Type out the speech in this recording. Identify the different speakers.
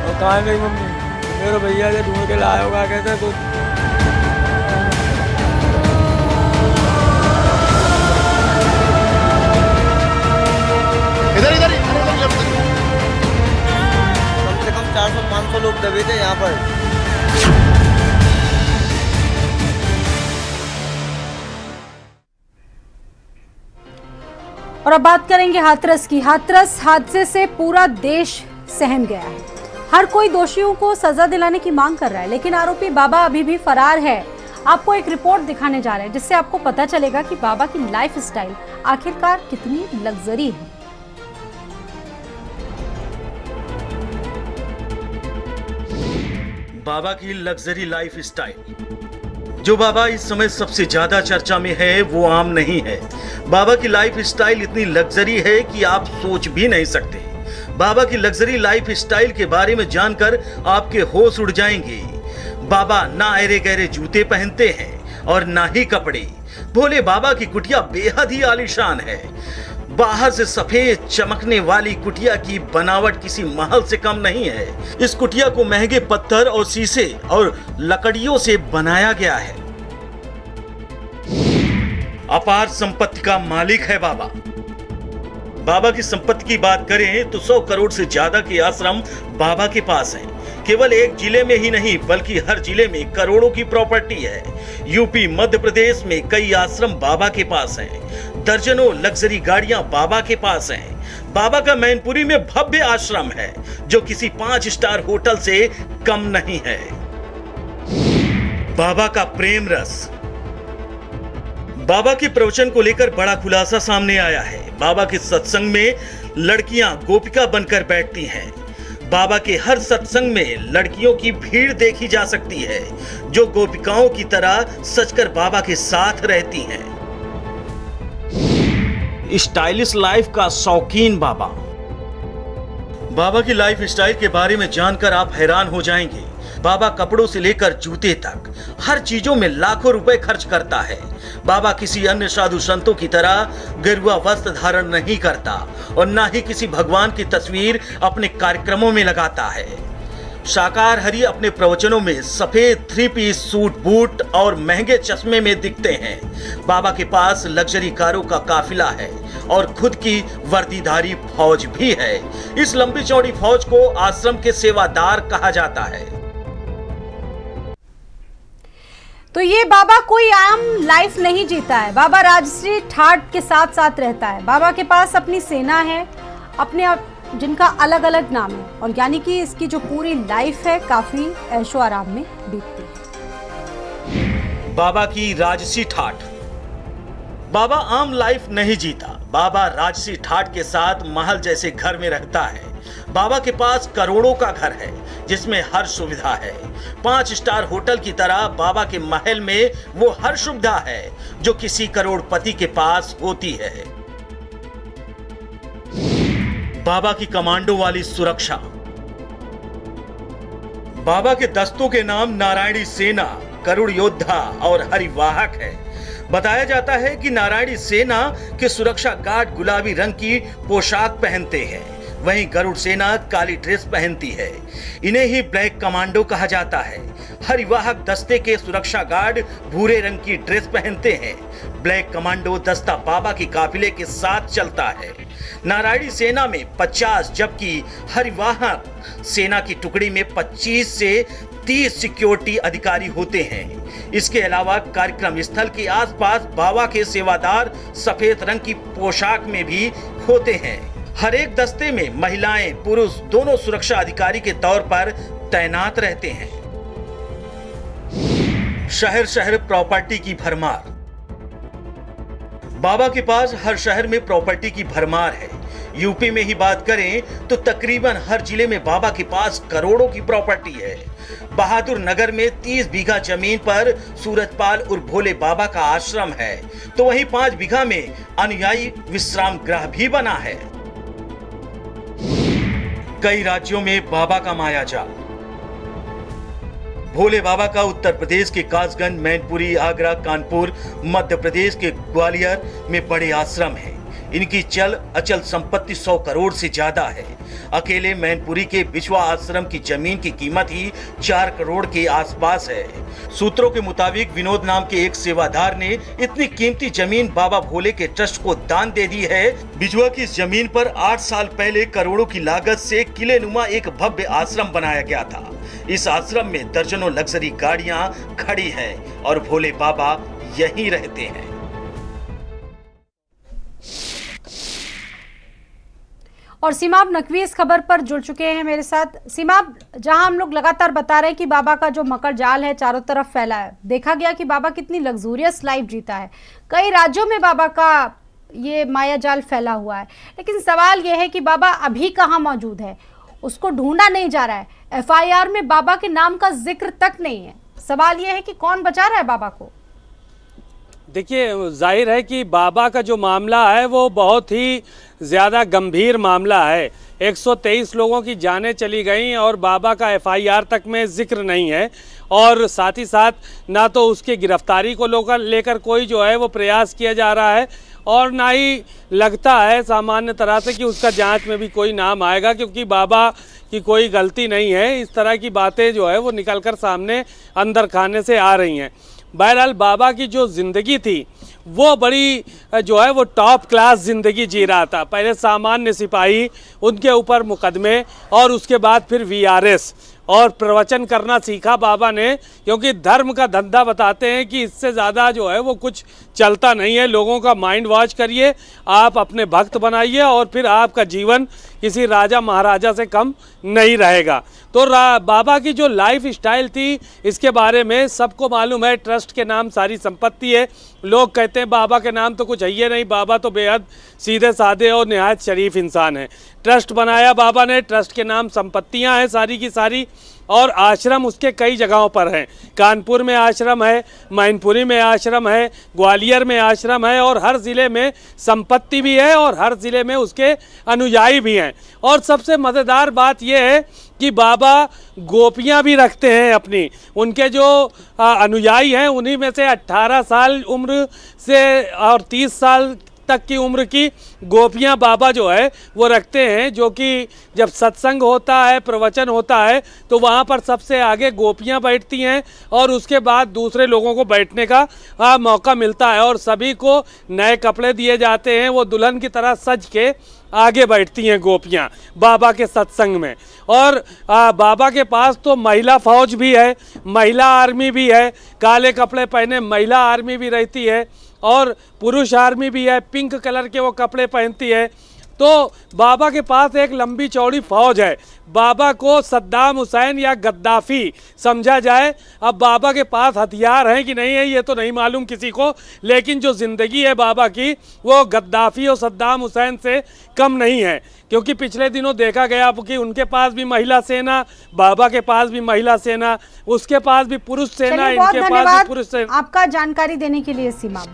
Speaker 1: और कहाँ है मेरी मम्मी? मेरे भैया से ढूंढ के लाया होगा कहते तो।
Speaker 2: इधर इधर
Speaker 3: कम से कम 400-500 लोग दबे थे यहाँ पर।
Speaker 4: और अब बात करेंगे हाथरस की। हाथरस हादसे से पूरा देश सहम गया है। हर कोई दोषियों को सजा दिलाने की मांग कर रहा है, लेकिन आरोपी बाबा अभी भी फरार है। आपको एक रिपोर्ट दिखाने जा रहे हैं जिससे आपको पता चलेगा कि बाबा की लाइफ स्टाइल आखिरकार कितनी लग्जरी है।
Speaker 5: बाबा की लग्जरी लाइफ स्टाइल। जो बाबा इस समय सबसे ज्यादा चर्चा में है वो आम नहीं है। बाबा की लाइफ स्टाइल इतनी लग्जरी है कि आप सोच भी नहीं सकते। बाबा की लग्जरी लाइफ स्टाइल के बारे में जानकर आपके होश उड़ जाएंगे। बाबा ना अरे गहरे जूते पहनते हैं और ना ही कपड़े। भोले बाबा की कुटिया बेहद ही आलीशान है। बाहर से सफेद चमकने वाली कुटिया की बनावट किसी महल से कम नहीं है। इस कुटिया को महंगे पत्थर और शीशे और लकड़ियों से बनाया गया है। अपार संपत्ति का मालिक है बाबा। बाबा की संपत्ति की बात करें तो 100 करोड़ से ज्यादा के आश्रम बाबा के पास हैं। केवल एक जिले में ही नहीं बल्कि हर जिले में करोड़ों की प्रॉपर्टी है। यूपी, मध्य प्रदेश में कई आश्रम बाबा के पास हैं। दर्जनों लग्जरी गाड़ियां बाबा के पास हैं। बाबा का मैनपुरी में भव्य आश्रम है जो किसी 5 स्टार होटल से कम नहीं है। बाबा का प्रेम रस। बाबा के प्रवचन को लेकर बड़ा खुलासा सामने आया है। बाबा के सत्संग में लड़कियां गोपिका बनकर बैठती हैं। बाबा के हर सत्संग में लड़कियों की भीड़ देखी जा सकती है जो गोपिकाओं की तरह सजकर बाबा के साथ रहती हैं। स्टाइलिश लाइफ का शौकीन बाबा। बाबा की लाइफ स्टाइल के बारे में जानकर आप हैरान हो जाएंगे। बाबा कपड़ों से लेकर जूते तक हर चीजों में लाखों रुपए खर्च करता है। बाबा किसी अन्य साधु संतों की तरह गेरुआ वस्त्र धारण नहीं करता और न ही किसी भगवान की तस्वीर अपने कार्यक्रमों में लगाता है। साकार हरि अपने प्रवचनों में सफेद 3 पीस सूट बूट और महंगे चश्मे में दिखते हैं। बाबा के पास लग्जरी कारों का काफिला है और खुद की वर्दीधारी फौज भी है। इस लंबी चौड़ी फौज को आश्रम के सेवादार कहा जाता है।
Speaker 4: तो ये बाबा कोई आम लाइफ नहीं जीता है। बाबा राजश्री ठाट के साथ साथ रहता है। बाबा के पास अपनी सेना है, अपने जिनका अलग अलग नाम है, और यानी कि इसकी जो पूरी लाइफ है काफी ऐशो आराम में बीतती है।
Speaker 5: बाबा की राजसी ठाठ। बाबा आम लाइफ नहीं जीता। बाबा राजसी ठाठ के साथ महल जैसे घर में रहता है। बाबा के पास करोड़ों का घर है जिसमें हर सुविधा है। 5 स्टार होटल की तरह बाबा के महल में वो हर सुविधा है जो किसी करोड़पति के पास होती है। बाबा की कमांडो वाली सुरक्षा। बाबा के दस्तों के नाम नारायणी सेना, करुण योद्धा और हरिवाहक है। बताया जाता है कि नारायणी सेना के सुरक्षा गार्ड गुलाबी रंग की पोशाक पहनते हैं, वहीं गरुड़ सेना काली ड्रेस पहनती है। इन्हें ही ब्लैक कमांडो कहा जाता है। हरिवाहक दस्ते के सुरक्षा गार्ड भूरे रंग की ड्रेस पहनते हैं। ब्लैक कमांडो दस्ता बाबा की काफिले के साथ चलता है। नारायणी सेना में 50 जबकि हरिवाहक सेना की टुकड़ी में 25 से 30 सिक्योरिटी अधिकारी होते हैं। इसके अलावा कार्यक्रम स्थल के आसपास बाबा के सेवादार सफेद रंग की पोशाक में भी होते हैं। हर एक दस्ते में महिलाएं पुरुष दोनों सुरक्षा अधिकारी के तौर पर तैनात रहते हैं। शहर शहर प्रॉपर्टी की भरमार। बाबा के पास हर शहर में प्रॉपर्टी की भरमार है। यूपी में ही बात करें तो तकरीबन हर जिले में बाबा के पास करोड़ों की प्रॉपर्टी है। बहादुर नगर में 30 बीघा जमीन पर सूरजपाल और भोले बाबा का आश्रम है, तो वहीं 5 बीघा में अनुयायी विश्राम गृह भी बना है। कई राज्यों में बाबा का मायाजाल। भोले बाबा का उत्तर प्रदेश के कासगंज, मैनपुरी, आगरा, कानपुर, मध्य प्रदेश के ग्वालियर में बड़े आश्रम हैं। इनकी चल अचल संपत्ति 100 करोड़ से ज्यादा है। अकेले मैनपुरी के बिछवा आश्रम की जमीन की कीमत ही 4 करोड़ के आसपास है। सूत्रों के मुताबिक विनोद नाम के एक सेवादार ने इतनी कीमती जमीन बाबा भोले के ट्रस्ट को दान दे दी है। बिछवा की इस जमीन पर 8 साल पहले करोड़ों की लागत से किले नुमा एक भव्य आश्रम बनाया गया था। इस आश्रम में दर्जनों लग्जरी गाड़ियां खड़ी हैं और भोले बाबा यहीं रहते हैं।
Speaker 4: और सीमाब नकवी इस खबर पर जुड़ चुके हैं मेरे साथ। सीमाब, जहां हम लोग लगातार बता रहे हैं कि बाबा का जो मकर जाल है चारों तरफ फैला है, देखा गया कि बाबा कितनी लग्जूरियस लाइफ जीता है। कई राज्यों में बाबा का ये माया जाल फैला हुआ है, लेकिन सवाल यह है कि बाबा अभी कहाँ मौजूद है, उसको ढूंढा नहीं जा रहा है। FIR में बाबा के नाम का जिक्र तक नहीं है। सवाल यह है कि कौन बचा रहा है बाबा को।
Speaker 2: देखिए, जाहिर है कि बाबा का जो मामला है वो बहुत ही ज़्यादा गंभीर मामला है। 123 लोगों की जानें चली गई और बाबा का FIR तक में जिक्र नहीं है, और साथ ही साथ ना तो उसकी गिरफ्तारी को लेकर कोई जो है वो प्रयास किया जा रहा है, और ना ही लगता है सामान्य तरह से कि उसका जांच में भी कोई नाम आएगा, क्योंकि बाबा की कोई गलती नहीं है। इस तरह की बातें जो है वो निकलकर सामने अंदर खाने से आ रही हैं। बहरहाल बाबा की जो ज़िंदगी थी वो बड़ी जो है वो टॉप क्लास ज़िंदगी जी रहा था। पहले सामान्य सिपाही, उनके ऊपर मुकदमे, और उसके बाद फिर VRS, और प्रवचन करना सीखा बाबा ने, क्योंकि धर्म का धंधा बताते हैं कि इससे ज़्यादा जो है वो कुछ चलता नहीं है। लोगों का माइंड वॉश करिए, आप अपने भक्त बनाइए, और फिर आपका जीवन किसी राजा महाराजा से कम नहीं रहेगा। तो बाबा की जो लाइफ स्टाइल थी, इसके बारे में सबको मालूम है। ट्रस्ट के नाम सारी संपत्ति है। लोग कहते हैं बाबा के नाम तो कुछ है ही नहीं, बाबा तो बेहद सीधे साधे और निहायत शरीफ इंसान है। ट्रस्ट बनाया बाबा ने, ट्रस्ट के नाम संपत्तियां हैं सारी की सारी, और आश्रम उसके कई जगहों पर हैं। कानपुर में आश्रम है, मैनपुरी में आश्रम है, ग्वालियर में आश्रम है, और हर ज़िले में संपत्ति भी है और हर ज़िले में उसके अनुयायी भी हैं। और सबसे मज़ेदार बात यह है कि बाबा गोपियां भी रखते हैं अपनी। उनके जो अनुयायी हैं उन्हीं में से 18 साल उम्र से और 30 साल तक की उम्र की गोपियां बाबा जो है वो रखते हैं, जो कि जब सत्संग होता है, प्रवचन होता है, तो वहाँ पर सबसे आगे गोपियां बैठती हैं और उसके बाद दूसरे लोगों को बैठने का मौका मिलता है, और सभी को नए कपड़े दिए जाते हैं। वो दुल्हन की तरह सज के आगे बैठती हैं गोपियां बाबा के सत्संग में। और बाबा के पास तो महिला फौज भी है, महिला आर्मी भी है, काले कपड़े पहने महिला आर्मी भी रहती है, और पुरुष आर्मी भी है, पिंक कलर के वो कपड़े पहनती है। तो बाबा के पास एक लंबी चौड़ी फौज है। बाबा को सद्दाम हुसैन या गद्दाफ़ी समझा जाए। अब बाबा के पास हथियार हैं कि नहीं है ये तो नहीं मालूम किसी को, लेकिन जो ज़िंदगी है बाबा की वो गद्दाफ़ी और सद्दाम हुसैन से कम नहीं है। क्योंकि पिछले दिनों देखा गया कि उनके पास भी महिला सेना, बाबा के पास भी महिला सेना, उसके पास भी पुरुष सेना, इनके पास भी पुरुष सेना।
Speaker 4: आपका जानकारी देने के लिए सीमा।